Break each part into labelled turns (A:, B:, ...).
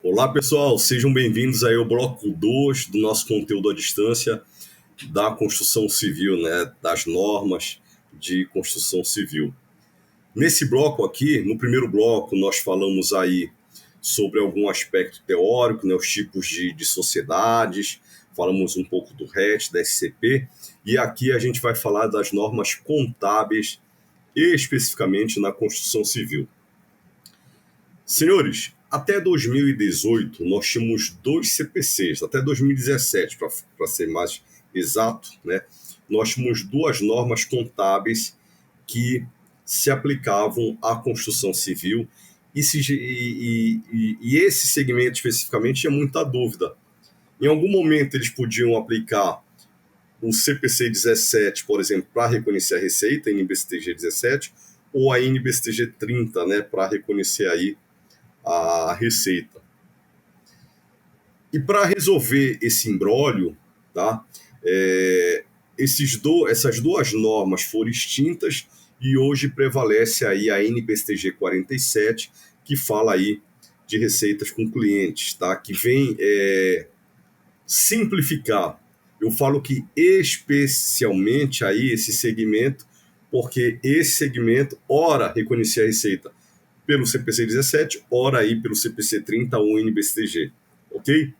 A: Olá pessoal, sejam bem-vindos aí ao bloco 2 do nosso conteúdo à distância da construção civil, né, das normas de construção civil. Nesse bloco aqui, no primeiro bloco, nós falamos aí sobre algum aspecto teórico, né, os tipos de sociedades, falamos um pouco do RET, da SCP, e aqui a gente vai falar das normas contábeis, especificamente na construção civil. Senhores, até 2018 nós tínhamos 2 CPCs, até 2017, para ser mais exato, né? Nós tínhamos 2 normas contábeis que se aplicavam à construção civil e esse segmento especificamente tinha muita dúvida. Em algum momento eles podiam aplicar o CPC 17, por exemplo, para reconhecer a receita, a NBSTG 17, ou a NBSTG 30, né, para reconhecer aí a receita. E para resolver esse imbróglio, tá, essas 2 normas foram extintas e hoje prevalece aí a NBSTG 47, que fala aí de receitas com clientes, tá, que vem simplificar. Eu falo que especialmente aí esse segmento, porque esse segmento, ora, reconhecer a receita pelo CPC 17, ora aí pelo CPC 30 ou NBSTG, ok?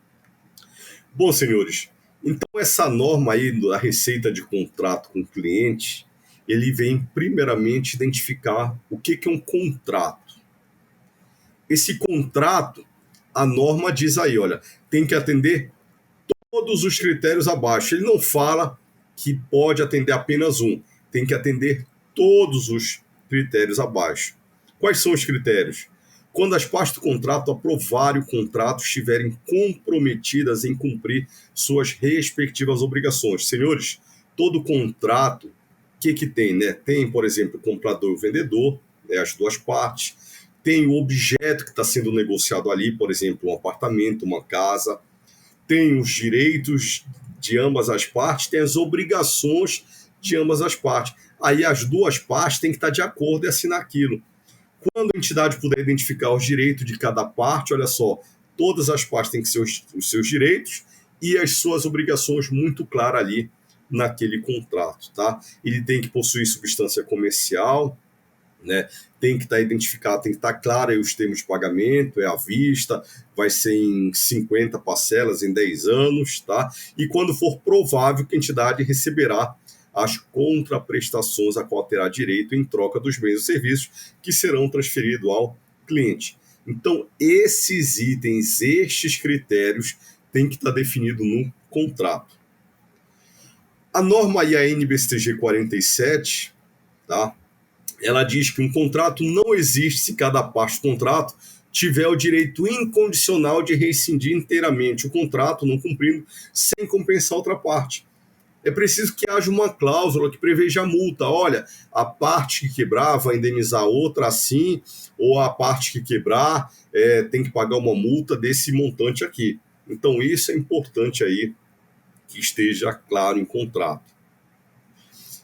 A: Bom, senhores, então essa norma aí da receita de contrato com o cliente, ele vem primeiramente identificar o que é um contrato. Esse contrato, a norma diz aí, olha, tem que atender todos os critérios abaixo. Ele não fala que pode atender apenas um, tem que atender todos os critérios abaixo. Quais são os critérios? Quando as partes do contrato aprovarem o contrato estiverem comprometidas em cumprir suas respectivas obrigações. Senhores, todo contrato, o que tem, né? Tem, por exemplo, o comprador e o vendedor, né, as 2 partes. Tem o objeto que está sendo negociado ali, por exemplo, um apartamento, uma casa. Tem os direitos de ambas as partes, tem as obrigações de ambas as partes. Aí as 2 partes têm que estar de acordo e assinar aquilo. Quando a entidade puder identificar os direitos de cada parte, olha só, todas as partes têm que ser os seus direitos e as suas obrigações muito claras ali naquele contrato, tá? Ele tem que possuir substância comercial, né? Tem que estar identificado, tem que estar claro aí os termos de pagamento, é à vista, vai ser em 50 parcelas em 10 anos, tá? E quando for provável que a entidade receberá as contraprestações a qual terá direito em troca dos bens ou serviços que serão transferidos ao cliente. Então, esses itens, estes critérios, têm que estar definidos no contrato. A norma IAN-BSTG 47, tá? Ela diz que um contrato não existe se cada parte do contrato tiver o direito incondicional de rescindir inteiramente o contrato, não cumprindo, sem compensar outra parte. É preciso que haja uma cláusula que preveja a multa. Olha, a parte que quebrar vai indenizar a outra assim, ou a parte que quebrar tem que pagar uma multa desse montante aqui. Então, isso é importante aí que esteja claro em contrato.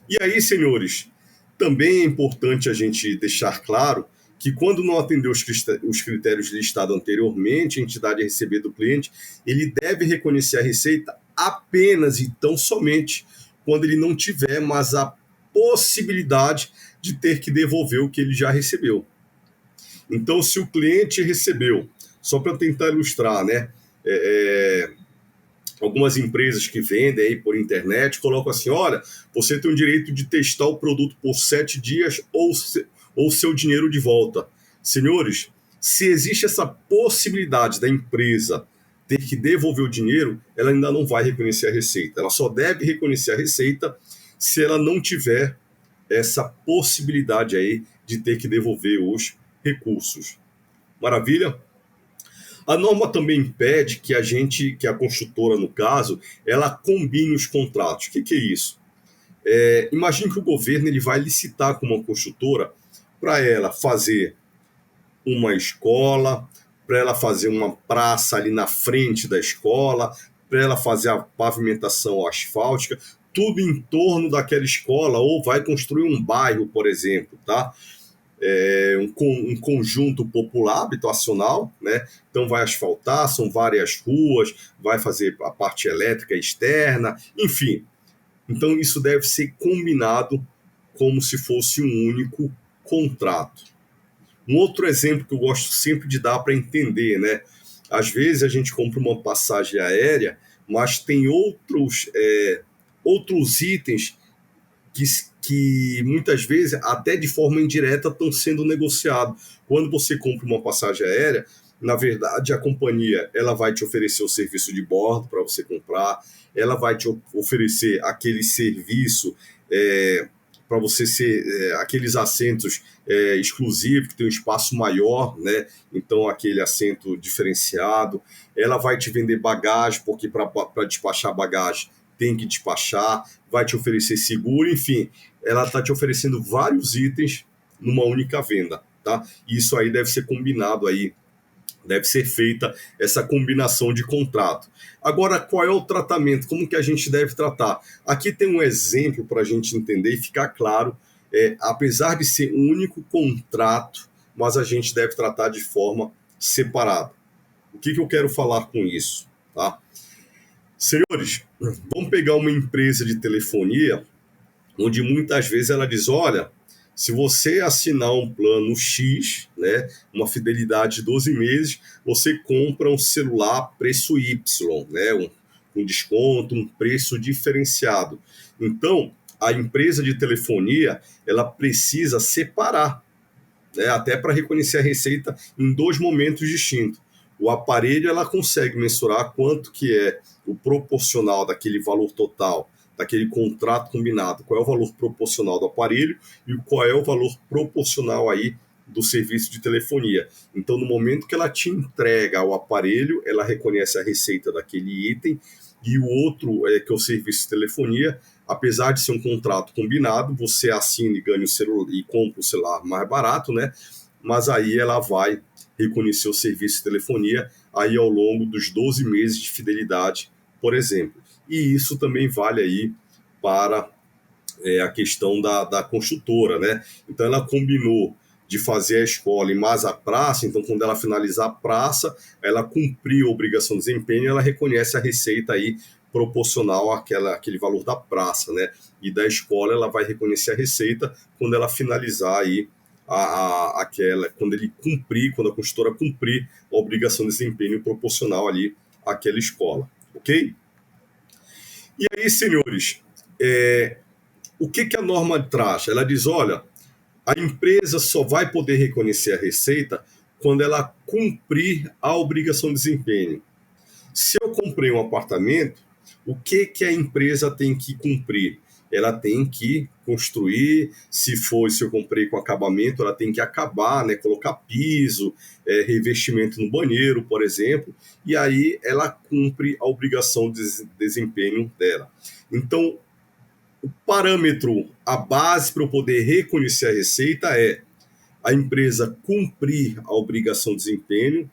A: E aí, senhores, também é importante a gente deixar claro que quando não atender os critérios listados anteriormente, a entidade a receber do cliente, ele deve reconhecer a receita apenas e tão somente quando ele não tiver mais a possibilidade de ter que devolver o que ele já recebeu. Então, se o cliente recebeu, só para tentar ilustrar, né? Algumas empresas que vendem aí por internet colocam assim, olha, você tem o direito de testar o produto por 7 dias ou seu dinheiro de volta. Senhores, se existe essa possibilidade da empresa ter que devolver o dinheiro, ela ainda não vai reconhecer a receita. Ela só deve reconhecer a receita se ela não tiver essa possibilidade aí de ter que devolver os recursos. Maravilha? A norma também pede que que a construtora, no caso, ela combine os contratos. O que é isso? Imagine que o governo ele vai licitar com uma construtora para ela fazer uma escola, para ela fazer uma praça ali na frente da escola, para ela fazer a pavimentação asfáltica, tudo em torno daquela escola, ou vai construir um bairro, por exemplo, tá? um conjunto popular habitacional, né? Então vai asfaltar, são várias ruas, vai fazer a parte elétrica externa, enfim. Então isso deve ser combinado como se fosse um único contrato. Um outro exemplo que eu gosto sempre de dar para entender, né? Às vezes a gente compra uma passagem aérea, mas tem outros itens que, que muitas vezes, até de forma indireta, estão sendo negociados. Quando você compra uma passagem aérea, na verdade, a companhia ela vai te oferecer o serviço de bordo para você comprar, ela vai te oferecer aquele serviço para você ser aqueles assentos exclusivos, que tem um espaço maior, né? Então, aquele assento diferenciado. Ela vai te vender bagagem, porque para despachar bagagem tem que despachar, vai te oferecer seguro, enfim, ela está te oferecendo vários itens numa única venda, tá? E isso aí deve ser combinado aí, deve ser feita essa combinação de contrato. Agora, qual é o tratamento? Como que a gente deve tratar? Aqui tem um exemplo para a gente entender e ficar claro, apesar de ser um único contrato, mas a gente deve tratar de forma separada. O que eu quero falar com isso? Tá? Senhores, vamos pegar uma empresa de telefonia, onde muitas vezes ela diz, olha, se você assinar um plano X, né, uma fidelidade de 12 meses, você compra um celular preço Y, né, um desconto, um preço diferenciado. Então, a empresa de telefonia, ela precisa separar, né, até para reconhecer a receita em dois momentos distintos. O aparelho ela consegue mensurar quanto que é o proporcional daquele valor total, daquele contrato combinado, qual é o valor proporcional do aparelho e qual é o valor proporcional aí do serviço de telefonia. Então, no momento que ela te entrega o aparelho, ela reconhece a receita daquele item, e o outro, que é o serviço de telefonia, apesar de ser um contrato combinado, você assina e ganha o celular e compra o celular mais barato, né? Mas aí ela vai reconhecer o serviço de telefonia aí ao longo dos 12 meses de fidelidade, por exemplo. E isso também vale aí para a questão da construtora, né? Então ela combinou de fazer a escola e mais a praça, então quando ela finalizar a praça, ela cumpriu a obrigação de desempenho, ela reconhece a receita aí proporcional àquele valor da praça, né? E da escola ela vai reconhecer a receita quando ela finalizar aí quando ele cumprir, quando a construtora cumprir a obrigação de desempenho proporcional ali àquela escola, ok? E aí, senhores, o que a norma traz? Ela diz, olha, a empresa só vai poder reconhecer a receita quando ela cumprir a obrigação de desempenho. Se eu comprei um apartamento, o que a empresa tem que cumprir? Ela tem que construir, se eu comprei com acabamento, ela tem que acabar, né, colocar piso, revestimento no banheiro, por exemplo, e aí ela cumpre a obrigação de desempenho dela. Então, o parâmetro, a base para eu poder reconhecer a receita é a empresa cumprir a obrigação de desempenho,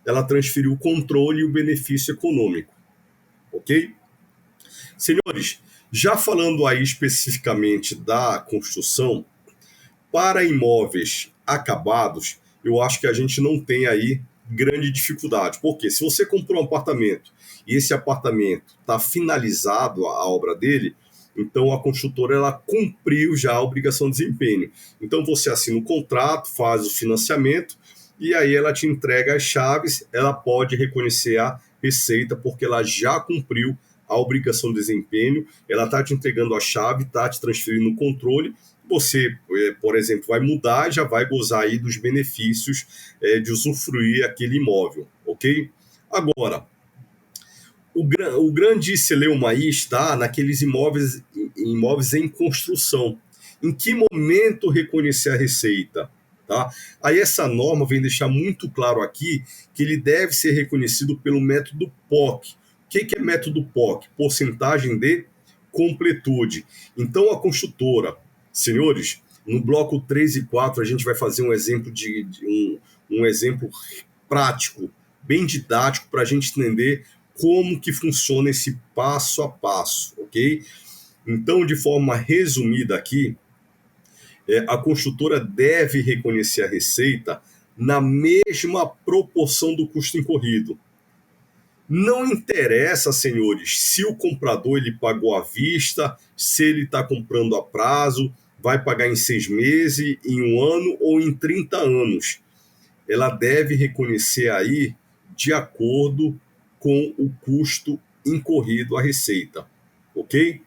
A: ela transferiu o controle e o benefício econômico, ok? Senhores, já falando aí especificamente da construção, para imóveis acabados, eu acho que a gente não tem aí grande dificuldade. Porque se você comprou um apartamento e esse apartamento está finalizado a obra dele, então a construtora ela cumpriu já a obrigação de desempenho. Então você assina o contrato, faz o financiamento e aí ela te entrega as chaves, ela pode reconhecer a receita porque ela já cumpriu a obrigação de desempenho, ela está te entregando a chave, está te transferindo o controle, você, por exemplo, vai mudar e já vai gozar aí dos benefícios de usufruir aquele imóvel, ok? Agora, o grande celeuma aí está naqueles imóveis em construção. Em que momento reconhecer a receita? Tá? Aí essa norma vem deixar muito claro aqui que ele deve ser reconhecido pelo método POC. O que é método POC? Porcentagem de completude. Então a construtora, senhores, no bloco 3 e 4 a gente vai fazer um exemplo um exemplo prático, bem didático para a gente entender como que funciona esse passo a passo, ok? Então, de forma resumida aqui, a construtora deve reconhecer a receita na mesma proporção do custo incorrido. Não interessa, senhores, se o comprador ele pagou à vista, se ele está comprando a prazo, vai pagar em 6 meses, em 1 ano ou em 30 anos. Ela deve reconhecer aí de acordo com o custo incorrido à receita, ok?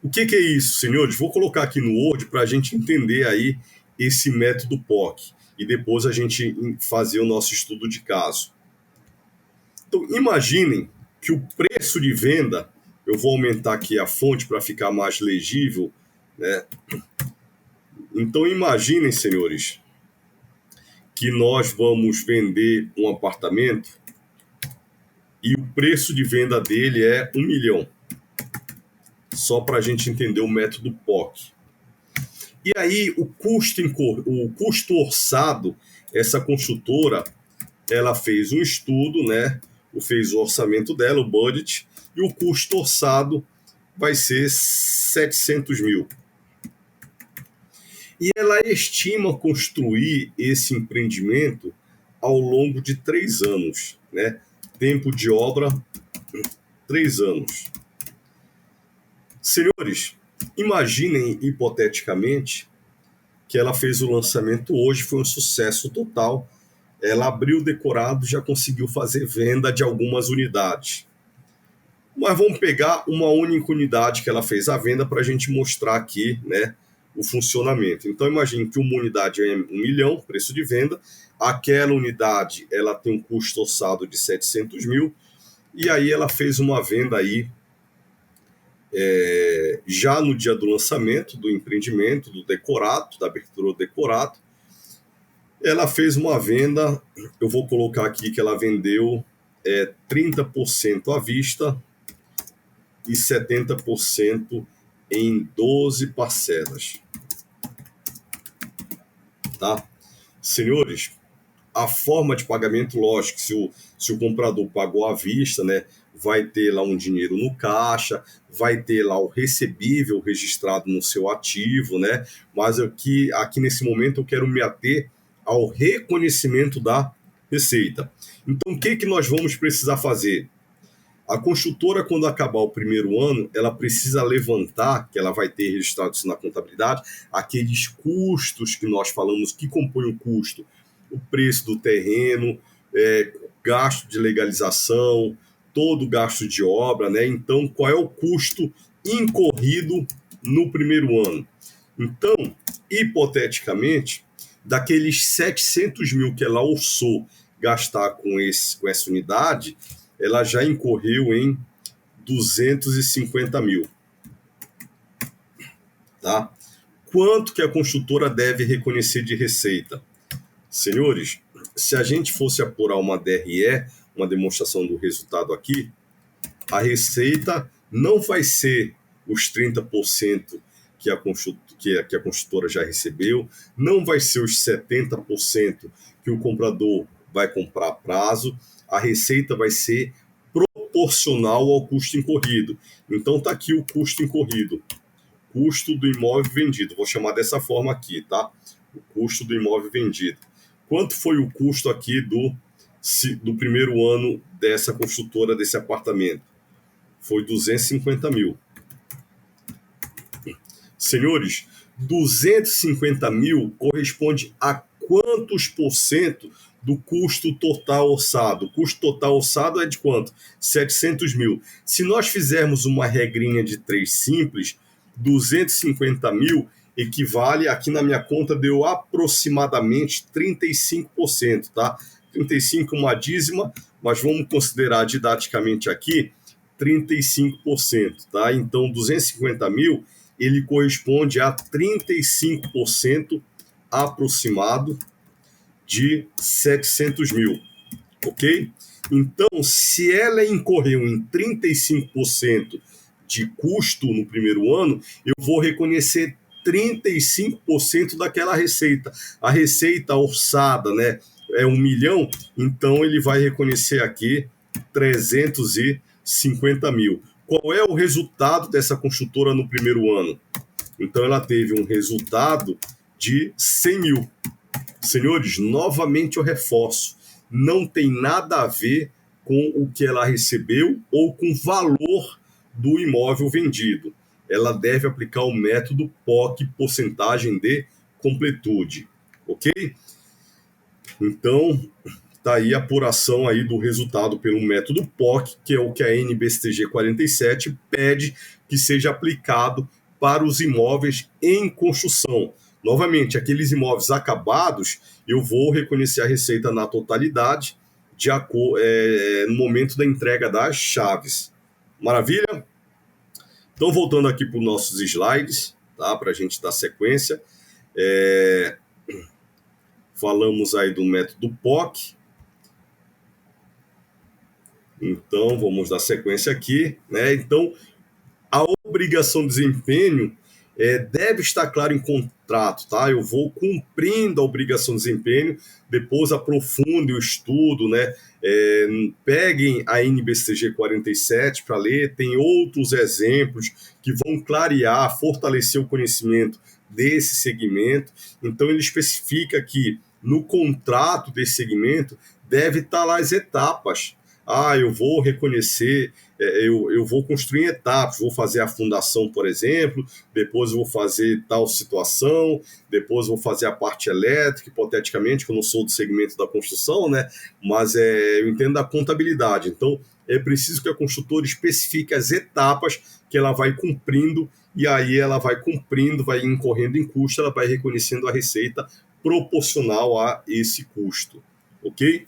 A: O que é isso, senhores? Vou colocar aqui no Word para a gente entender aí esse método POC e depois a gente fazer o nosso estudo de caso. Então, imaginem que o preço de venda, eu vou aumentar aqui a fonte para ficar mais legível, né? Então, imaginem, senhores, que nós vamos vender um apartamento e o preço de venda dele é 1 milhão. Só para a gente entender o método POC. E aí, o custo orçado, essa construtora, ela fez um estudo, né? Fez o orçamento dela, o budget, e o custo orçado vai ser 700 mil. E ela estima construir esse empreendimento ao longo de 3 anos, né? Tempo de obra, 3 anos. Senhores, imaginem hipoteticamente que ela fez o lançamento hoje, foi um sucesso total. Ela abriu o decorado, já conseguiu fazer venda de algumas unidades. Mas vamos pegar uma única unidade que ela fez a venda para a gente mostrar aqui, né, o funcionamento. Então, imagine que uma unidade é 1 milhão, preço de venda. Aquela unidade ela tem um custo orçado de 700 mil. E aí ela fez uma venda aí, já no dia do lançamento do empreendimento, do decorado, da abertura do decorado. Ela fez uma venda, eu vou colocar aqui que ela vendeu 30% à vista e 70% em 12 parcelas. Tá? Senhores, a forma de pagamento, lógico, se o comprador pagou à vista, né, vai ter lá um dinheiro no caixa, vai ter lá o recebível registrado no seu ativo, né? Mas aqui nesse momento eu quero me ater ao reconhecimento da receita. Então, o que nós vamos precisar fazer? A construtora, quando acabar o primeiro ano, ela precisa levantar, que ela vai ter registrado isso na contabilidade, aqueles custos que nós falamos que compõem o custo. O preço do terreno, gasto de legalização, todo o gasto de obra, né? Então, qual é o custo incorrido no primeiro ano? Então, hipoteticamente, daqueles 700 mil que ela orçou gastar com essa unidade, ela já incorreu em 250 mil. Tá? Quanto que a construtora deve reconhecer de receita? Senhores, se a gente fosse apurar uma DRE, uma demonstração do resultado aqui, a receita não vai ser os 30% que a construtora já recebeu, não vai ser os 70% que o comprador vai comprar a prazo, a receita vai ser proporcional ao custo incorrido. Então tá aqui o custo incorrido, custo do imóvel vendido, vou chamar dessa forma aqui, tá? O custo do imóvel vendido. Quanto foi o custo aqui do primeiro ano dessa construtora, desse apartamento? Foi 250 mil. Senhores, 250 mil corresponde a quantos por cento do custo total orçado? O custo total orçado é de quanto? 700 mil. Se nós fizermos uma regrinha de 3 simples, 250 mil equivale, aqui na minha conta deu aproximadamente 35%, tá? 35 uma dízima, mas vamos considerar didaticamente aqui 35%, tá? Então, 250 mil, ele corresponde a 35% aproximado de 700 mil, ok? Então, se ela incorreu em 35% de custo no primeiro ano, eu vou reconhecer 35% daquela receita. A receita orçada, né, é 1 milhão, então ele vai reconhecer aqui 350 mil. Qual é o resultado dessa construtora no primeiro ano? Então ela teve um resultado de 100 mil. Senhores, novamente eu reforço, não tem nada a ver com o que ela recebeu ou com o valor do imóvel vendido. Ela deve aplicar o método POC, porcentagem de completude, ok? Então, tá aí a apuração aí do resultado pelo método POC, que é o que a NBSTG 47 pede que seja aplicado para os imóveis em construção. Novamente, aqueles imóveis acabados, eu vou reconhecer a receita na totalidade no momento da entrega das chaves. Maravilha? Então, voltando aqui para os nossos slides, tá? Para a gente dar sequência. Falamos aí do método POC. Então, vamos dar sequência aqui, né? Então, a obrigação de desempenho deve estar claro em contrato, tá? Eu vou cumprindo a obrigação de desempenho, depois aprofundem o estudo, né? Peguem a NBSTG 47 para ler, tem outros exemplos que vão clarear, fortalecer o conhecimento desse segmento. Então, ele especifica que no contrato desse segmento deve estar lá as etapas. Eu vou reconhecer, eu vou construir em etapas, vou fazer a fundação, por exemplo, depois eu vou fazer tal situação, depois eu vou fazer a parte elétrica, hipoteticamente, que eu não sou do segmento da construção, né? Mas eu entendo da contabilidade. Então, é preciso que a construtora especifique as etapas que ela vai cumprindo, e aí ela vai cumprindo, vai incorrendo em custo, ela vai reconhecendo a receita proporcional a esse custo, ok?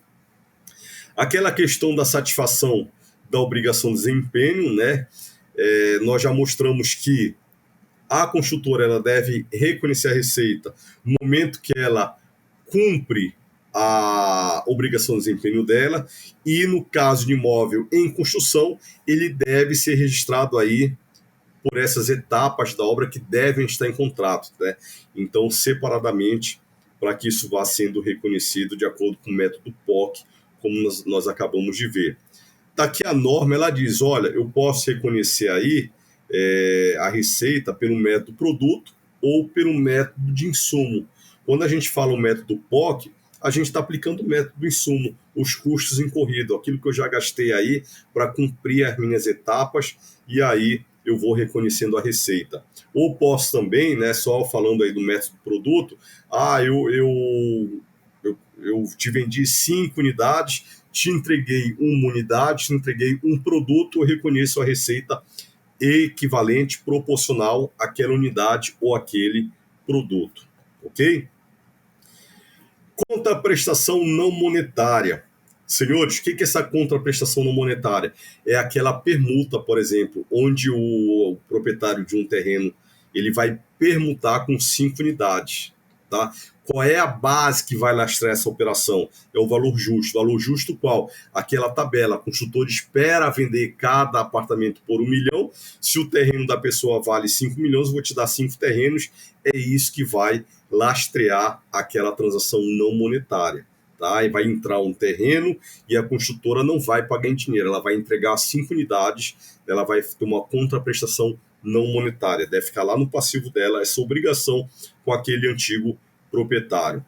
A: Aquela questão da satisfação da obrigação de desempenho, né? Nós já mostramos que a construtora ela deve reconhecer a receita no momento que ela cumpre a obrigação de desempenho dela, e no caso de imóvel em construção, ele deve ser registrado aí por essas etapas da obra que devem estar em contrato, né? Então, separadamente, para que isso vá sendo reconhecido de acordo com o método POC, como nós acabamos de ver. Daqui a norma, ela diz, olha, eu posso reconhecer aí a receita pelo método produto ou pelo método de insumo. Quando a gente fala o método POC, a gente está aplicando o método insumo, os custos incorridos, aquilo que eu já gastei aí para cumprir as minhas etapas, e aí eu vou reconhecendo a receita. Ou posso também, né, só falando aí do método produto, eu te vendi 5 unidades, te entreguei uma unidade, te entreguei um produto, eu reconheço a receita equivalente, proporcional àquela unidade ou àquele produto, ok? Contraprestação não monetária. Senhores, o que é essa contraprestação não monetária? É aquela permuta, por exemplo, onde o proprietário de um terreno ele vai permutar com 5 unidades, tá? Qual é a base que vai lastrar essa operação? É o valor justo. Valor justo qual? Aquela tabela. A construtora espera vender cada apartamento por 1 milhão. Se o terreno da pessoa vale 5 milhões, eu vou te dar 5 terrenos. É isso que vai lastrear aquela transação não monetária. Tá? E vai entrar um terreno e a construtora não vai pagar em dinheiro. Ela vai entregar 5 unidades, ela vai ter uma contraprestação não monetária. Deve ficar lá no passivo dela essa obrigação com aquele antigo proprietário.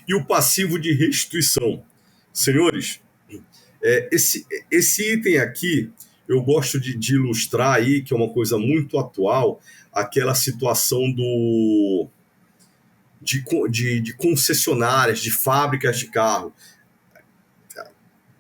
A: E o passivo de restituição. Senhores, esse item aqui, eu gosto de ilustrar aí, que é uma coisa muito atual, aquela situação de concessionárias, de fábricas de carro.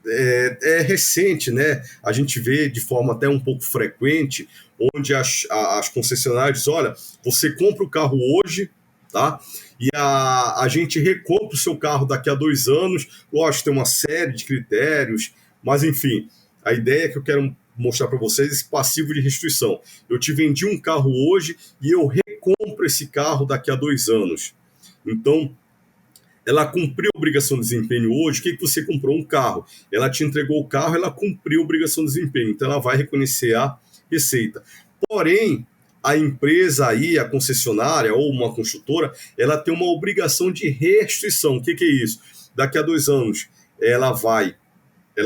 A: É recente, né? A gente vê de forma até um pouco frequente, onde as concessionárias dizem, olha, você compra o carro hoje, tá? E a gente recompra o seu carro daqui a 2 anos. Lógico, tem uma série de critérios, mas enfim, a ideia que eu quero mostrar para vocês é esse passivo de restituição. Eu te vendi um carro hoje e eu recompro esse carro daqui a 2 anos. Então, ela cumpriu a obrigação de desempenho hoje. O que você comprou? Um carro. Ela te entregou o carro, ela cumpriu a obrigação de desempenho. Então, ela vai reconhecer a receita. Porém, a empresa aí, a concessionária ou uma construtora, ela tem uma obrigação de restituição. O que é isso? Daqui a 2 anos, ela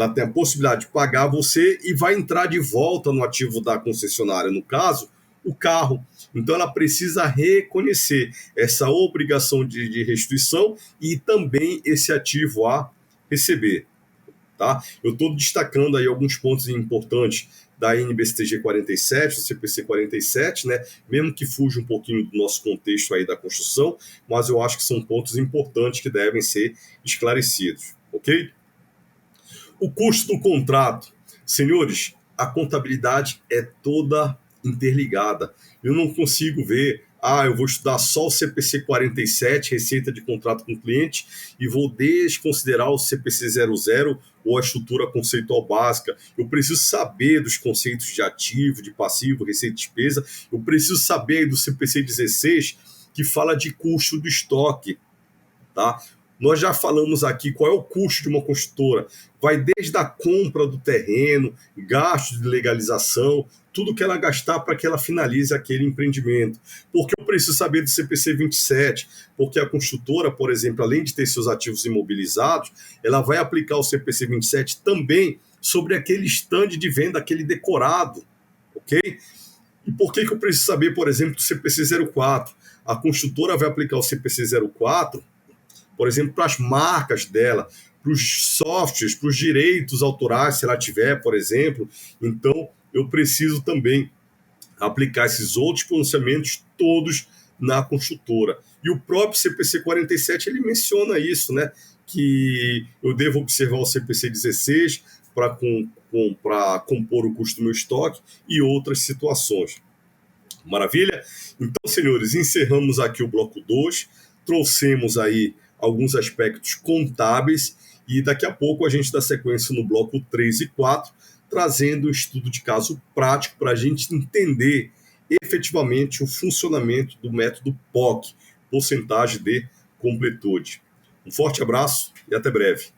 A: tem a possibilidade de pagar você e vai entrar de volta no ativo da concessionária, no caso, o carro. Então, ela precisa reconhecer essa obrigação de restituição e também esse ativo a receber. Tá? Eu estou destacando aí alguns pontos importantes da NBSTG 47, do CPC 47, né? Mesmo que fuja um pouquinho do nosso contexto aí da construção, mas eu acho que são pontos importantes que devem ser esclarecidos, ok? O custo do contrato. Senhores, a contabilidade é toda interligada. Eu não consigo ver, eu vou estudar só o CPC 47, receita de contrato com cliente, e vou desconsiderar o CPC 00 ou a estrutura conceitual básica. Eu preciso saber dos conceitos de ativo, de passivo, receita e despesa. Eu preciso saber do CPC 16, que fala de custo do estoque, tá? Nós já falamos aqui qual é o custo de uma construtora. Vai desde a compra do terreno, gastos de legalização, tudo que ela gastar para que ela finalize aquele empreendimento. Porque eu preciso saber do CPC 27, porque a construtora, por exemplo, além de ter seus ativos imobilizados, ela vai aplicar o CPC 27 também sobre aquele stand de venda, aquele decorado, ok? E por que eu preciso saber, por exemplo, do CPC 04? A construtora vai aplicar o CPC 04, por exemplo, para as marcas dela, para os softwares, para os direitos autorais, se ela tiver, por exemplo. Então, eu preciso também aplicar esses outros pronunciamentos todos na construtora. E o próprio CPC 47, ele menciona isso, né? Que eu devo observar o CPC 16 para compor o custo do meu estoque e outras situações. Maravilha? Então, senhores, encerramos aqui o bloco 2, trouxemos aí alguns aspectos contábeis e daqui a pouco a gente dá sequência no bloco 3 e 4, trazendo um estudo de caso prático para a gente entender efetivamente o funcionamento do método POC, porcentagem de completude. Um forte abraço e até breve.